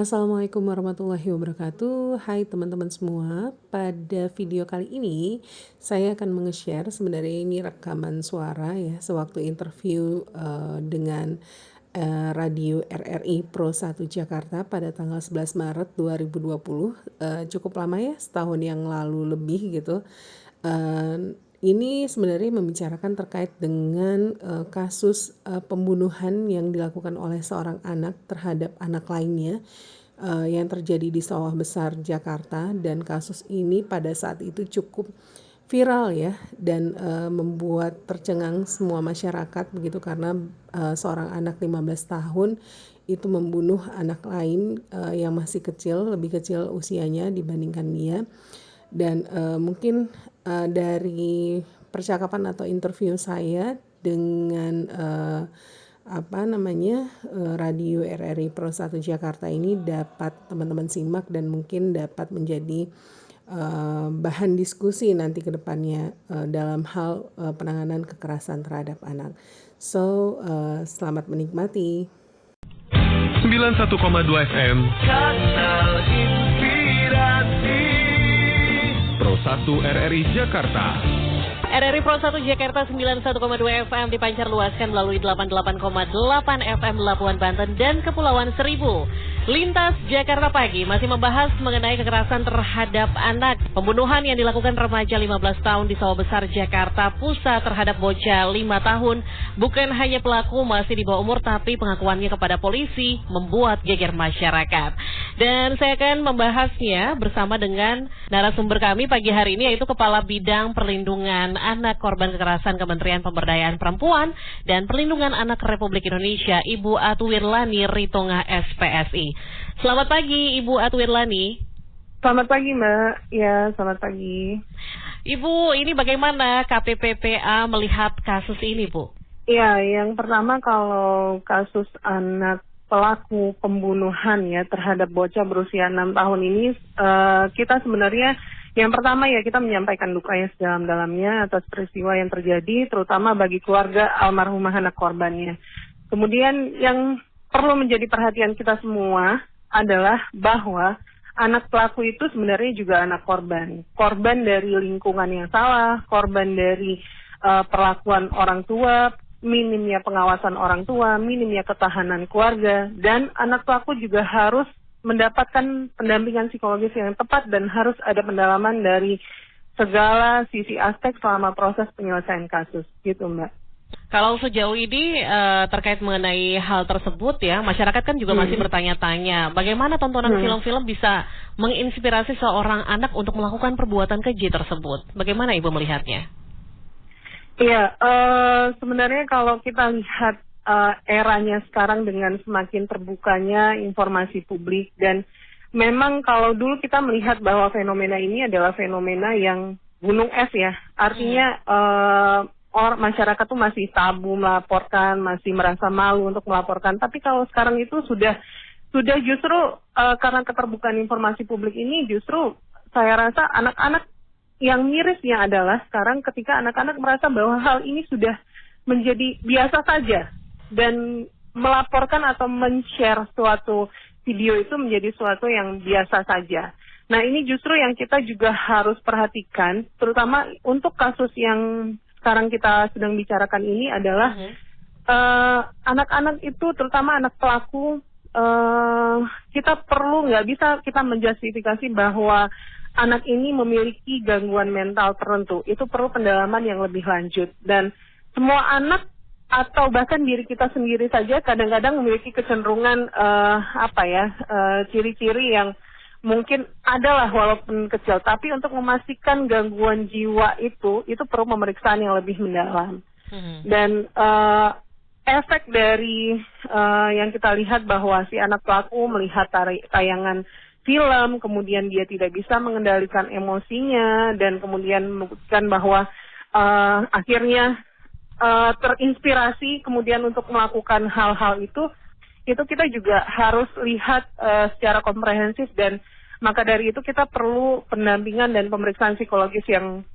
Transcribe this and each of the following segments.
Assalamualaikum warahmatullahi wabarakatuh. Hai teman-teman semua. Pada video kali ini saya akan menge-share, sebenarnya ini rekaman suara ya, sewaktu interview dengan radio RRI Pro 1 Jakarta pada tanggal 11 Maret 2020. Cukup lama ya, setahun yang lalu lebih gitu. Ini sebenarnya membicarakan terkait dengan kasus pembunuhan yang dilakukan oleh seorang anak terhadap anak lainnya yang terjadi di Sawah Besar, Jakarta. Dan kasus ini pada saat itu cukup viral ya, dan membuat tercengang semua masyarakat begitu, karena seorang anak 15 tahun itu membunuh anak lain yang masih kecil, lebih kecil usianya dibandingkan dia. Dan mungkin dari percakapan atau interview saya dengan radio RRI Pro 1 Jakarta ini dapat teman-teman simak dan mungkin dapat menjadi bahan diskusi nanti ke depannya dalam hal penanganan kekerasan terhadap anak. So, selamat menikmati. 91,2 FM Kanal Inspirasi Pro 1 RRI Jakarta. RRI Pro 1 Jakarta 91,2 FM dipancar luaskan melalui 88,8 FM Labuan Banten dan Kepulauan Seribu. Lintas Jakarta Pagi masih membahas mengenai kekerasan terhadap anak. Pembunuhan yang dilakukan remaja 15 tahun di Sawah Besar, Jakarta Pusat terhadap bocah 5 tahun. Bukan hanya pelaku masih di bawah umur, tapi pengakuannya kepada polisi membuat geger masyarakat. Dan saya akan membahasnya bersama dengan narasumber kami pagi hari ini, yaitu Kepala Bidang Perlindungan Anak Korban Kekerasan Kementerian Pemberdayaan Perempuan dan Perlindungan Anak Republik Indonesia, Ibu Atwirlani Ritonga SPSI. Selamat pagi Ibu Atwirlani. Selamat pagi Mbak. Ya, selamat pagi. Ibu, ini bagaimana KPPPA melihat kasus ini, Bu? Ya, yang pertama kalau kasus anak pelaku pembunuhan ya terhadap bocah berusia 6 tahun ini, kita sebenarnya yang pertama ya kita menyampaikan duka yang sedalam-dalamnya atas peristiwa yang terjadi, terutama bagi keluarga almarhumah anak korbannya. Kemudian yang perlu menjadi perhatian kita semua adalah bahwa anak pelaku itu sebenarnya juga anak korban. Korban dari lingkungan yang salah, korban dari perlakuan orang tua, minimnya pengawasan orang tua, minimnya ketahanan keluarga, dan anak pelaku juga harus mendapatkan pendampingan psikologis yang tepat dan harus ada pendalaman dari segala sisi aspek selama proses penyelesaian kasus, gitu Mbak. Kalau sejauh ini terkait mengenai hal tersebut ya, masyarakat kan juga masih bertanya-tanya bagaimana tontonan film-film bisa menginspirasi seorang anak untuk melakukan perbuatan keji tersebut. Bagaimana Ibu melihatnya? Iya, sebenarnya kalau kita lihat eranya sekarang dengan semakin terbukanya informasi publik, dan memang kalau dulu kita melihat bahwa fenomena ini adalah fenomena yang gunung es ya, artinya masyarakat tuh masih tabu melaporkan, masih merasa malu untuk melaporkan. Tapi kalau sekarang itu sudah justru karena keterbukaan informasi publik ini, justru saya rasa anak-anak yang mirisnya adalah sekarang ketika anak-anak merasa bahwa hal ini sudah menjadi biasa saja, dan melaporkan atau men-share suatu video itu menjadi suatu yang biasa saja. Nah, ini justru yang kita juga harus perhatikan, terutama untuk kasus yang sekarang kita sedang bicarakan ini adalah anak-anak itu, terutama anak pelaku, kita perlu, nggak bisa kita menjustifikasi bahwa anak ini memiliki gangguan mental tertentu. Itu perlu pendalaman yang lebih lanjut, dan semua anak atau bahkan diri kita sendiri saja kadang-kadang memiliki kecenderungan ciri-ciri yang mungkin adalah walaupun kecil, tapi untuk memastikan gangguan jiwa itu perlu pemeriksaan yang lebih mendalam. Dan efek dari yang kita lihat bahwa si anak pelaku melihat tayangan film, kemudian dia tidak bisa mengendalikan emosinya, dan kemudian membuktikan bahwa akhirnya terinspirasi kemudian untuk melakukan hal-hal itu kita juga harus lihat secara komprehensif, dan maka dari itu kita perlu pendampingan dan pemeriksaan psikologis yang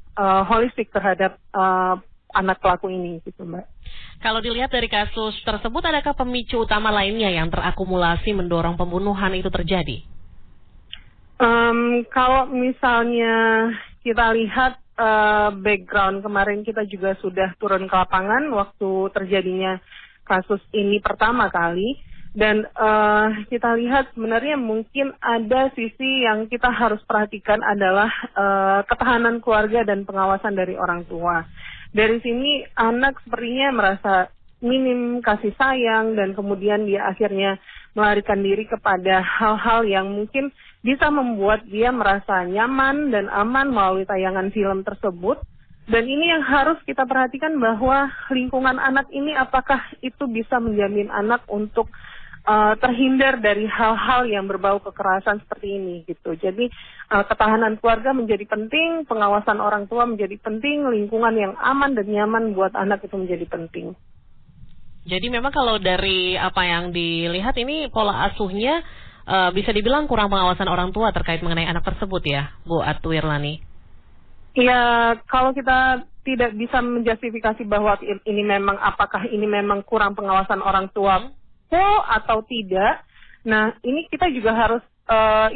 holistik terhadap anak pelaku ini, gitu Mbak. Kalau dilihat dari kasus tersebut, adakah pemicu utama lainnya yang terakumulasi mendorong pembunuhan itu terjadi? Kalau misalnya kita lihat background, kemarin kita juga sudah turun ke lapangan waktu terjadinya kasus ini pertama kali. Dan kita lihat sebenarnya mungkin ada sisi yang kita harus perhatikan adalah ketahanan keluarga dan pengawasan dari orang tua. Dari sini anak sepertinya merasa minim kasih sayang dan kemudian dia akhirnya melarikan diri kepada hal-hal yang mungkin bisa membuat dia merasa nyaman dan aman melalui tayangan film tersebut. Dan ini yang harus kita perhatikan bahwa lingkungan anak ini apakah itu bisa menjamin anak untuk terhindar dari hal-hal yang berbau kekerasan seperti ini gitu. Jadi ketahanan keluarga menjadi penting, pengawasan orang tua menjadi penting, lingkungan yang aman dan nyaman buat anak itu menjadi penting. Jadi memang kalau dari apa yang dilihat ini pola asuhnya bisa dibilang kurang pengawasan orang tua terkait mengenai anak tersebut ya, Bu Atu Irlani? Ya, kalau kita tidak bisa menjustifikasi bahwa ini memang apakah ini memang kurang pengawasan orang tua atau tidak. Nah, ini kita juga harus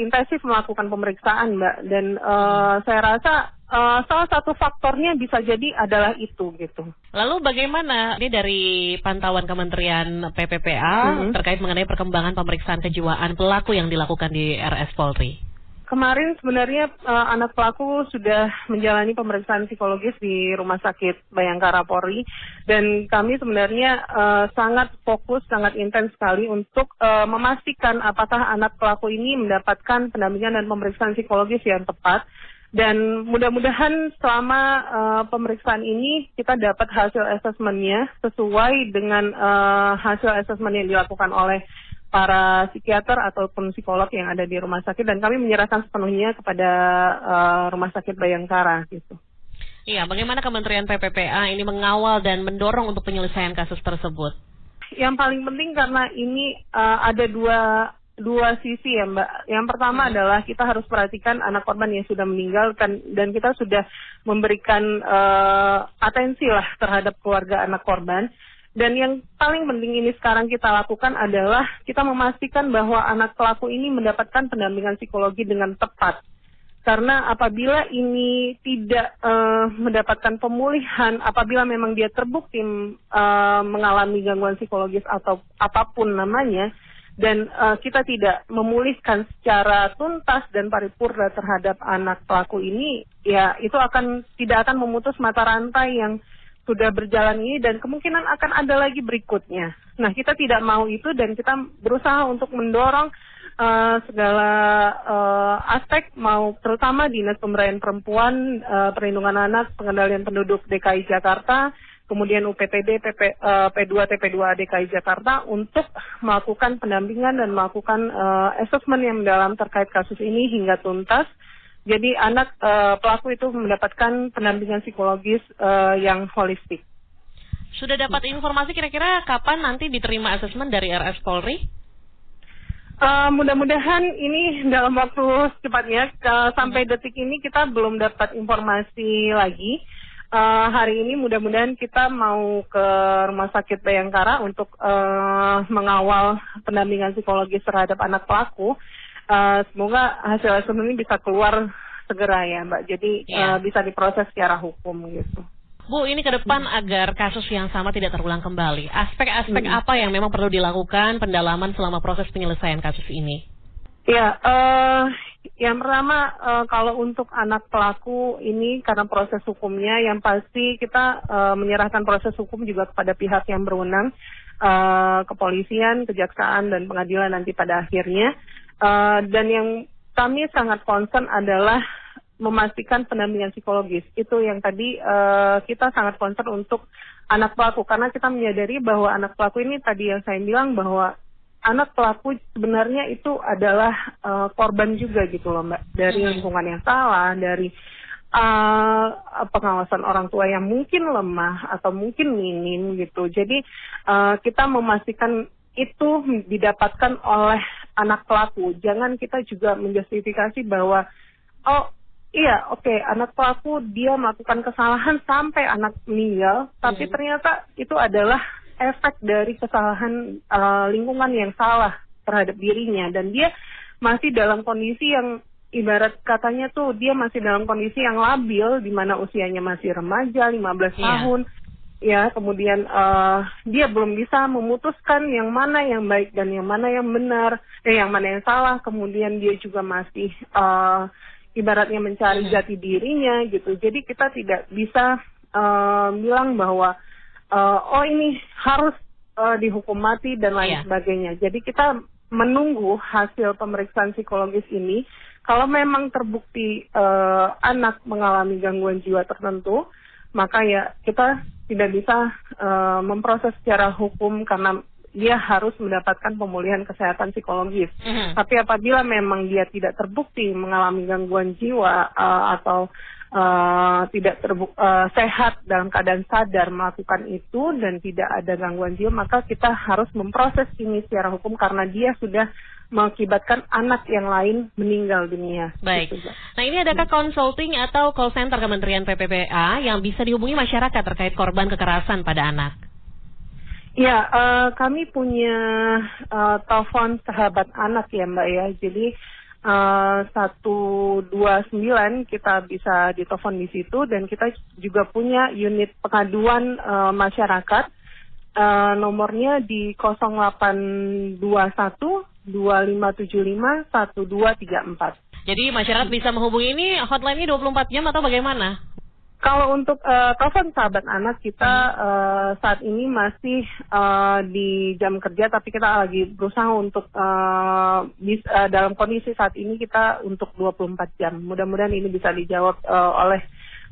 intensif melakukan pemeriksaan, Mbak. Dan saya rasa salah satu faktornya bisa jadi adalah itu, gitu. Lalu bagaimana ini dari pantauan Kementerian PPPA terkait mengenai perkembangan pemeriksaan kejiwaan pelaku yang dilakukan di RS Polri? Kemarin sebenarnya anak pelaku sudah menjalani pemeriksaan psikologis di Rumah Sakit Bayangkara Polri, dan kami sebenarnya sangat fokus, sangat intens sekali untuk memastikan apakah anak pelaku ini mendapatkan pendampingan dan pemeriksaan psikologis yang tepat. Dan mudah-mudahan selama pemeriksaan ini kita dapat hasil asesmennya sesuai dengan hasil asesmen yang dilakukan oleh para psikiater ataupun psikolog yang ada di rumah sakit, dan kami menyerahkan sepenuhnya kepada Rumah Sakit Bayangkara gitu. Iya, bagaimana Kementerian PPPA ini mengawal dan mendorong untuk penyelesaian kasus tersebut? Yang paling penting karena ini ada dua sisi ya, Mbak. Yang pertama adalah kita harus perhatikan anak korban yang sudah meninggal dan kita sudah memberikan atensi lah terhadap keluarga anak korban. Dan yang paling penting ini sekarang kita lakukan adalah kita memastikan bahwa anak pelaku ini mendapatkan pendampingan psikologi dengan tepat. Karena apabila ini tidak mendapatkan pemulihan, apabila memang dia terbukti mengalami gangguan psikologis atau apapun namanya, dan kita tidak memulihkan secara tuntas dan paripurna terhadap anak pelaku ini, ya itu tidak akan memutus mata rantai yang sudah berjalan ini, dan kemungkinan akan ada lagi berikutnya. Nah, kita tidak mau itu, dan kita berusaha untuk mendorong segala aspek, terutama Dinas Pemberdayaan Perempuan, Perlindungan Anak, Pengendalian Penduduk DKI Jakarta, kemudian UPTD, P2, TP2 DKI Jakarta untuk melakukan pendampingan dan melakukan asesmen yang mendalam terkait kasus ini hingga tuntas. Jadi anak pelaku itu mendapatkan pendampingan psikologis yang holistik. Sudah dapat informasi kira-kira kapan nanti diterima asesmen dari RS Polri? Mudah-mudahan ini dalam waktu secepatnya. Sampai detik ini kita belum dapat informasi lagi. Hari ini mudah-mudahan kita mau ke Rumah Sakit Bayangkara untuk mengawal pendampingan psikologis terhadap anak pelaku. Semoga hasil asesmen ini bisa keluar segera ya, Mbak. Jadi bisa diproses secara hukum gitu. Bu, ini ke depan agar kasus yang sama tidak terulang kembali. Aspek-aspek apa yang memang perlu dilakukan pendalaman selama proses penyelesaian kasus ini? Ya, yang pertama kalau untuk anak pelaku ini karena proses hukumnya yang pasti kita menyerahkan proses hukum juga kepada pihak yang berwenang, kepolisian, kejaksaan, dan pengadilan nanti pada akhirnya. Dan yang kami sangat concern adalah memastikan pendampingan psikologis. Itu yang tadi kita sangat concern untuk anak pelaku, karena kita menyadari bahwa anak pelaku ini tadi yang saya bilang bahwa anak pelaku sebenarnya itu adalah korban juga gitu loh, Mbak. Dari lingkungan yang salah, dari pengawasan orang tua yang mungkin lemah atau mungkin minim gitu. Jadi kita memastikan itu didapatkan oleh anak pelaku. Jangan kita juga menjustifikasi bahwa iya, oke, anak pelaku dia melakukan kesalahan sampai anak meninggal, tapi ternyata itu adalah efek dari kesalahan lingkungan yang salah terhadap dirinya, dan dia masih dalam kondisi yang ibarat katanya tuh dia masih dalam kondisi yang labil, di mana usianya masih remaja, 15 tahun, ya, kemudian dia belum bisa memutuskan yang mana yang baik dan yang mana yang benar, yang mana yang salah, kemudian dia juga masih ibaratnya mencari jati dirinya gitu. Jadi kita tidak bisa bilang bahwa oh ini harus dihukum mati dan lain sebagainya. Jadi kita menunggu hasil pemeriksaan psikologis ini. Kalau memang terbukti anak mengalami gangguan jiwa tertentu, maka ya kita tidak bisa memproses secara hukum karena dia harus mendapatkan pemulihan kesehatan psikologis. Tapi apabila memang dia tidak terbukti mengalami gangguan jiwa atau tidak sehat dalam keadaan sadar melakukan itu dan tidak ada gangguan jiwa, maka kita harus memproses ini secara hukum karena dia sudah mengakibatkan anak yang lain meninggal dunia. Baik. Gitu. Nah, ini adakah consulting atau call center Kementerian PPPA yang bisa dihubungi masyarakat terkait korban kekerasan pada anak? Ya, kami punya telepon sahabat anak ya Mbak ya. Jadi 129 kita bisa ditelepon di situ, dan kita juga punya unit pengaduan masyarakat. Nomornya di 0821 2575 1234. Jadi masyarakat bisa menghubungi ini, hotline-nya 24 jam atau bagaimana? Kalau untuk telepon sahabat anak kita saat ini masih di jam kerja, tapi kita lagi berusaha untuk dalam kondisi saat ini kita untuk 24 jam. Mudah-mudahan ini bisa dijawab oleh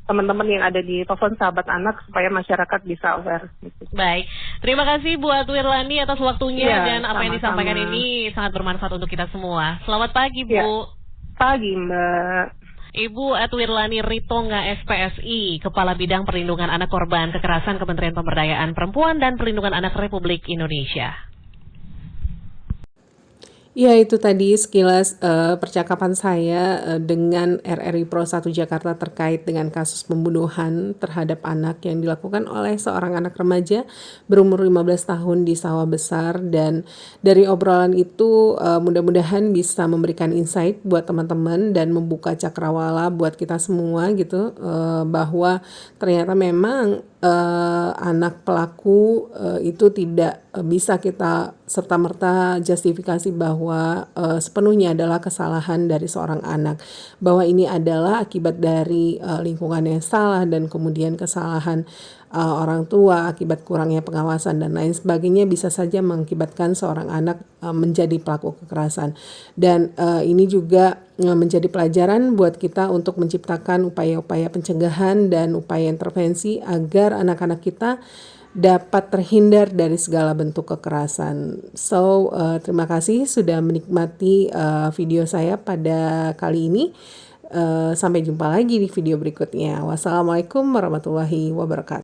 teman-teman yang ada di telepon sahabat anak supaya masyarakat bisa aware. Gitu. Baik, terima kasih Bu Atwirlani atas waktunya dan apa yang sama-sama. disampaikan ini sangat bermanfaat untuk kita semua. Selamat pagi Bu. Ya. Pagi Mbak. Ibu Atwirlani Ritonga SPSI, Kepala Bidang Perlindungan Anak Korban Kekerasan Kementerian Pemberdayaan Perempuan dan Perlindungan Anak Republik Indonesia. Ya, itu tadi sekilas percakapan saya dengan RRI Pro 1 Jakarta terkait dengan kasus pembunuhan terhadap anak yang dilakukan oleh seorang anak remaja berumur 15 tahun di Sawah Besar. Dan dari obrolan itu mudah-mudahan bisa memberikan insight buat teman-teman dan membuka cakrawala buat kita semua gitu, bahwa ternyata memang anak pelaku itu tidak bisa kita serta-merta justifikasi bahwa sepenuhnya adalah kesalahan dari seorang anak, bahwa ini adalah akibat dari lingkungan yang salah dan kemudian kesalahan orang tua akibat kurangnya pengawasan dan lain sebagainya bisa saja mengakibatkan seorang anak menjadi pelaku kekerasan. Dan ini juga menjadi pelajaran buat kita untuk menciptakan upaya-upaya pencegahan dan upaya intervensi agar anak-anak kita dapat terhindar dari segala bentuk kekerasan. So, terima kasih sudah menikmati video saya pada kali ini. Sampai jumpa lagi di video berikutnya. Wassalamualaikum warahmatullahi wabarakatuh.